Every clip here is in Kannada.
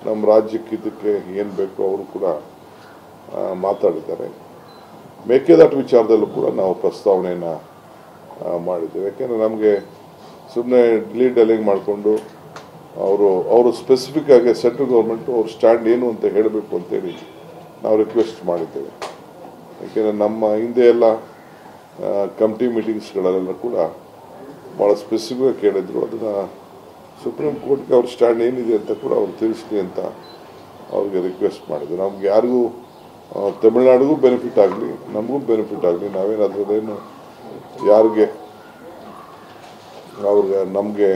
ನಮ್ಮ ರಾಜ್ಯಕ್ಕೆ ಇದಕ್ಕೆ ಏನು ಬೇಕೋ ಅವರು ಕೂಡ ಮಾತಾಡಿದ್ದಾರೆ. ಮೇಕೆದಾಟು ವಿಚಾರದಲ್ಲೂ ಕೂಡ ನಾವು ಪ್ರಸ್ತಾವನೆಯನ್ನು ಮಾಡಿದ್ದೇವೆ. ಯಾಕೆಂದರೆ ನಮಗೆ ಸುಮ್ಮನೆ ಡಿಲೀಟ್ ಮಾಡಿಕೊಂಡು ಅವರು ಸ್ಪೆಸಿಫಿಕ್ ಆಗಿ ಸೆಂಟ್ರಲ್ ಗೌರ್ಮೆಂಟು ಅವ್ರ ಸ್ಟ್ಯಾಂಡ್ ಏನು ಅಂತ ಹೇಳಬೇಕು ಅಂತೇಳಿ ನಾವು ರಿಕ್ವೆಸ್ಟ್ ಮಾಡಿದ್ದೇವೆ. ಯಾಕೆಂದರೆ ನಮ್ಮ ಹಿಂದೆ ಎಲ್ಲ ಕಮಿಟಿ ಮೀಟಿಂಗ್ಸ್ಗಳಲ್ಲೆಲ್ಲ ಕೂಡ ಭಾಳ ಸ್ಪೆಸಿಫಿಕ್ ಕೇಳಿದ್ರು. ಅದನ್ನು ಸುಪ್ರೀಂ ಕೋರ್ಟ್ಗೆ ಅವ್ರ ಸ್ಟ್ಯಾಂಡ್ ಏನಿದೆ ಅಂತ ಕೂಡ ಅವ್ರು ತಿಳಿಸ್ಲಿ ಅಂತ ಅವ್ರಿಗೆ ರಿಕ್ವೆಸ್ಟ್ ಮಾಡಿದ್ರು. ನಮ್ಗೆ ಯಾರಿಗೂ ತಮಿಳ್ನಾಡಿಗೂ ಬೆನಿಫಿಟ್ ಆಗಲಿ, ನಮಗೂ ಬೆನಿಫಿಟ್ ಆಗಲಿ, ನಾವೇನಾದ್ರೇನು ಯಾರಿಗೆ ನಮಗೆ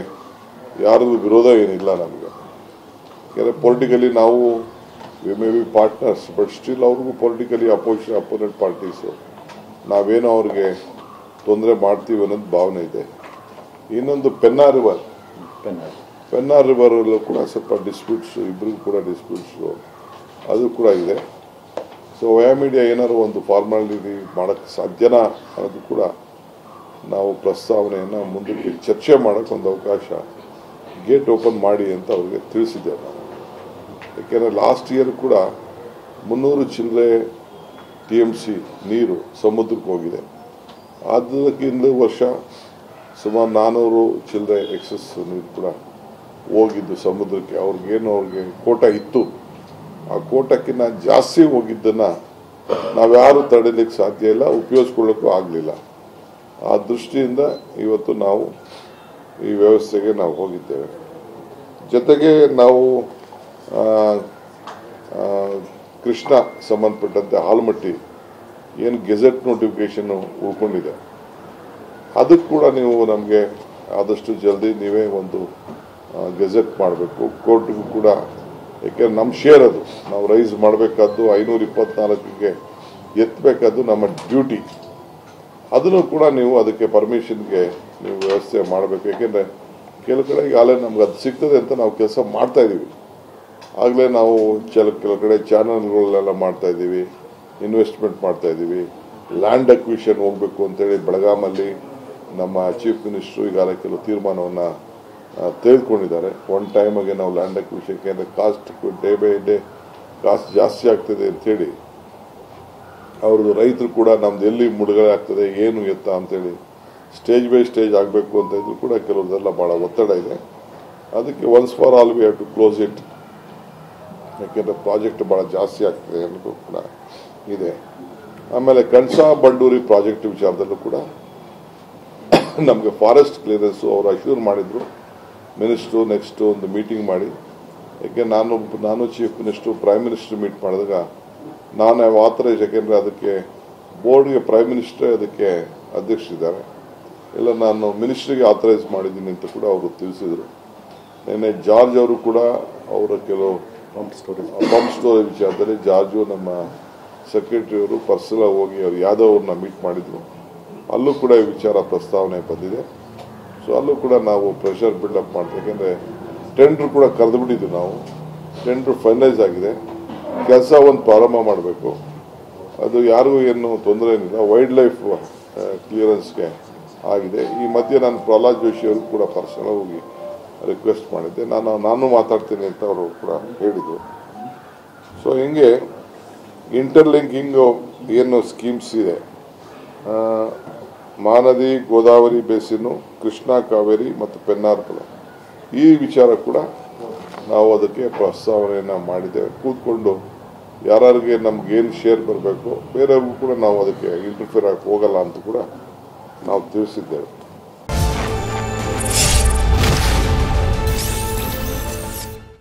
ಯಾರಿಗೂ ವಿರೋಧ ಏನಿಲ್ಲ ನಮಗೆ. ಯಾಕಂದರೆ ಪೊಲಿಟಿಕಲಿ ನಾವು we may be partners, but still ಅವ್ರಿಗೂ ಪೊಲಿಟಿಕಲಿ ಅಪೋನೆಂಟ್ ಪಾರ್ಟೀಸು, ನಾವೇನೋ ಅವ್ರಿಗೆ ತೊಂದರೆ ಮಾಡ್ತೀವಿ ಅನ್ನೋದು ಭಾವನೆ ಇದೆ. ಇನ್ನೊಂದು ಪೆನ್ನಾ ರಿವರಲ್ಲೂ ಕೂಡ ಸ್ವಲ್ಪ ಡಿಸ್ಪ್ಯೂಟ್ಸು, ಇಬ್ಬರಿಗೂ ಕೂಡ ಡಿಸ್ಪ್ಯೂಟ್ಸು ಅದು ಕೂಡ ಇದೆ. ಸೊ ಮೀಡಿಯಾ ಏನಾದ್ರು ಒಂದು ಫಾರ್ಮಾಲಿಟಿ ಮಾಡೋಕ್ಕೆ ಸಾಧ್ಯನಾ ಅನ್ನೋದು ಕೂಡ ನಾವು ಪ್ರಸ್ತಾವನೆಯನ್ನು ಮುಂದಕ್ಕೆ ಚರ್ಚೆ ಮಾಡೋಕ್ಕೆ ಒಂದು ಅವಕಾಶ ಗೇಟ್ ಓಪನ್ ಮಾಡಿ ಅಂತ ಅವ್ರಿಗೆ ತಿಳಿಸಿದ್ದೇವೆ ನಾವು. ಯಾಕೆಂದರೆ ಲಾಸ್ಟ್ ಇಯರ್ ಕೂಡ 300 ಚಿಲ್ಲರೆ TMC ನೀರು ಸಮುದ್ರಕ್ಕೆ ಹೋಗಿದೆ. ಅದಕ್ಕಿಂತ ವರ್ಷ ಸುಮಾರು 400 ಚಿಲ್ಲರೆ ಎಕ್ಸಸ್ ನೀರು ಕೂಡ ಹೋಗಿದ್ದು ಸಮುದ್ರಕ್ಕೆ. ಅವ್ರಿಗೆ ಕೋಟ ಇತ್ತು, ಆ ಕೋಟಕ್ಕಿಂತ ಜಾಸ್ತಿ ಹೋಗಿದ್ದನ್ನು ನಾವ್ಯಾರು ತಡೆಯಲಿಕ್ಕೆ ಸಾಧ್ಯ ಇಲ್ಲ, ಉಪಯೋಗಿಸ್ಕೊಳ್ಳೋಕ್ಕೂ ಆಗಲಿಲ್ಲ. ಆ ದೃಷ್ಟಿಯಿಂದ ಇವತ್ತು ನಾವು ಈ ವ್ಯವಸ್ಥೆಗೆ ನಾವು ಹೋಗಿದ್ದೇವೆ. ಜೊತೆಗೆ ನಾವು ಕೃಷ್ಣ ಸಂಬಂಧಪಟ್ಟಂತೆ ಆಲಮಟ್ಟಿ ಏನು ಗೆಜೆಟ್ ನೋಟಿಫಿಕೇಶನ್ ಉಳ್ಕೊಂಡಿದೆ, ಅದಕ್ಕೆ ಕೂಡ ನೀವು ನಮಗೆ ಆದಷ್ಟು ಜಲ್ದಿ ನೀವೇ ಒಂದು ಗೆಜೆಟ್ ಮಾಡಬೇಕು. ಕೋರ್ಟ್ಗೂ ಕೂಡ, ಯಾಕೆಂದ್ರೆ ನಮ್ಮ ಶೇರ್ ಅದು, ನಾವು ರೈಸ್ ಮಾಡಬೇಕಾದ್ದು 524ಗೆ ಎತ್ತಬೇಕಾದ್ದು ನಮ್ಮ ಡ್ಯೂಟಿ. ಅದನ್ನು ಕೂಡ ನೀವು ಅದಕ್ಕೆ ಪರ್ಮಿಷನ್ಗೆ ನೀವು ವ್ಯವಸ್ಥೆ ಮಾಡಬೇಕು. ಯಾಕೆಂದರೆ ಕೆಲವು ಕಡೆ ಈಗಾಗಲೇ ನಮ್ಗೆ ಅದು ಸಿಗ್ತದೆ ಅಂತ ನಾವು ಕೆಲಸ ಮಾಡ್ತಾ ಇದ್ದೀವಿ. ಆಗಲೇ ನಾವು ಕೆಲವು ಕಡೆ ಚಾನಲ್ಗಳೆಲ್ಲ ಮಾಡ್ತಾ ಇದ್ದೀವಿ, ಇನ್ವೆಸ್ಟ್ಮೆಂಟ್ ಮಾಡ್ತಾ ಇದ್ದೀವಿ. ಲ್ಯಾಂಡ್ ಅಕ್ವಿಷನ್ ಹೋಗಬೇಕು ಅಂತೇಳಿ ಬೆಳಗಾಮಲ್ಲಿ ನಮ್ಮ ಚೀಫ್ ಮಿನಿಸ್ಟ್ರು ಈಗಾಗಲೇ ಕೆಲವು ತೀರ್ಮಾನವನ್ನು ತೆಗೆದುಕೊಂಡಿದ್ದಾರೆ. ಒನ್ ಟೈಮಗೆ ನಾವು ಲ್ಯಾಂಡ್ ಅಕ್ವಿಷನ್, ಯಾಕೆಂದರೆ cost day by day cost ಜಾಸ್ತಿ ಆಗ್ತದೆ ಅಂಥೇಳಿ ಅವ್ರದ್ದು ರೈತರು ಕೂಡ ನಮ್ದು ಎಲ್ಲಿ ಮುಳುಗಡೆ ಆಗ್ತದೆ ಏನು ಎತ್ತ ಅಂತೇಳಿ ಸ್ಟೇಜ್ ಬೈ ಸ್ಟೇಜ್ ಆಗಬೇಕು ಅಂತ ಇದ್ರು ಕೂಡ ಕೆಲವ್ರದೆಲ್ಲ ಭಾಳ ಒತ್ತಡ ಇದೆ. ಅದಕ್ಕೆ once for all we have to close it. ಯಾಕೆಂದರೆ ಪ್ರಾಜೆಕ್ಟ್ ಭಾಳ ಜಾಸ್ತಿ ಆಗ್ತದೆ ಅನ್ನೋದು ಕೂಡ ಇದೆ. ಆಮೇಲೆ ಕಣಸಾ ಬಂಡೂರಿ ಪ್ರಾಜೆಕ್ಟ್ ವಿಚಾರದಲ್ಲೂ ಕೂಡ ನಮಗೆ ಫಾರೆಸ್ಟ್ ಕ್ಲಿಯರೆನ್ಸು ಅವರು ಅಶ್ಯೂರ್ ಮಾಡಿದ್ರು ಮಿನಿಸ್ಟ್ರು. ನೆಕ್ಸ್ಟ್ ಒಂದು ಮೀಟಿಂಗ್ ಮಾಡಿ, ಯಾಕೆ ನಾನು chief minister prime minister meet ಮಾಡಿದಾಗ ನಾನು ಆಥರೈಸ್, ಯಾಕೆಂದರೆ ಅದಕ್ಕೆ ಬೋರ್ಡ್ಗೆ ಪ್ರೈಮ್ ಮಿನಿಸ್ಟ್ರೇ ಅದಕ್ಕೆ ಅಧ್ಯಕ್ಷರಿದ್ದಾರೆ, ಇಲ್ಲ ನಾನು ಮಿನಿಸ್ಟ್ರಿಗೆ ಆಥರೈಸ್ ಮಾಡಿದ್ದೀನಿ ಅಂತ ಕೂಡ ಅವರು ತಿಳಿಸಿದರು. ನಿನ್ನೆ ಜಾರ್ಜ್ ಅವರು ಕೂಡ ಅವರ ಕೆಲವು ಪಂಪ್ ಸ್ಟೋರೇಜ್ ವಿಚಾರದಲ್ಲಿ ಜಾರ್ಜು ನಮ್ಮ ಸೆಕ್ರೆಟರಿ ಅವರು ಪರ್ಸನಲ್ ಹೋಗಿ ಅವರು ಯಾದವ್ ಅವ್ರನ್ನ ಮೀಟ್ ಮಾಡಿದ್ರು. ಅಲ್ಲೂ ಕೂಡ ಈ ವಿಚಾರ ಪ್ರಸ್ತಾವನೆ ಬಂದಿದೆ. ಸೊ ಅಲ್ಲೂ ಕೂಡ ನಾವು ಪ್ರೆಷರ್ ಬಿಲ್ಡಪ್ ಮಾಡ್ತೀವಿ. ಯಾಕೆಂದರೆ ಟೆಂಡ್ರ್ ಕೂಡ ಕರೆದು ಬಿಟ್ಟಿದ್ದು ನಾವು, ಟೆಂಡ್ರ್ ಫೈನಲೈಸ್ ಆಗಿದೆ. ಕೆಲಸ ಒಂದು ಪ್ರಾರಂಭ ಮಾಡಬೇಕು. ಅದು ಯಾರಿಗೂ ಏನು ತೊಂದರೆ ಏನಿಲ್ಲ. ವೈಲ್ಡ್ ಲೈಫ್ ಕ್ಲಿಯರೆನ್ಸ್ಗೆ ಆಗಿದೆ. ಈ ಮಧ್ಯೆ ನಾನು ಪ್ರಹ್ಲಾದ್ ಜೋಶಿ ಅವರು ಕೂಡ ಪರ್ಸನಲ್ ಹೋಗಿ ರಿಕ್ವೆಸ್ಟ್ ಮಾಡಿದ್ದೆ. ನಾನು ಮಾತಾಡ್ತೀನಿ ಅಂತ ಅವರು ಕೂಡ ಹೇಳಿದರು. ಸೊ ಹಿಂಗೆ ಇಂಟರ್ಲಿಂಕಿಂಗ್ ಏನು ಸ್ಕೀಮ್ಸ್ ಇದೆ, ಮಹಾನದಿ, ಗೋದಾವರಿ ಬೇಸಿನು, ಕೃಷ್ಣ, ಕಾವೇರಿ ಮತ್ತು ಪೆನ್ನಾರ್ಪುರ, ಈ ವಿಚಾರ ಕೂಡ ನಾವು ಅದಕ್ಕೆ ಪ್ರಸ್ತಾವನೆಯನ್ನು ಮಾಡಿದ್ದೇವೆ. ಕೂತ್ಕೊಂಡು ಯಾರಿಗೆ ನಮ್ಗೇನು ಶೇರ್ ಬರಬೇಕು ಬೇರೆಯವ್ರಿಗೂ ಕೂಡ ನಾವು ಅದಕ್ಕೆ ಇಂಟರ್ಫಿಯರ್ ಆಗಿ ಹೋಗಲ್ಲ ಅಂತ ಕೂಡ ನಾವು ತಿಳಿಸಿದ್ದೇವೆ.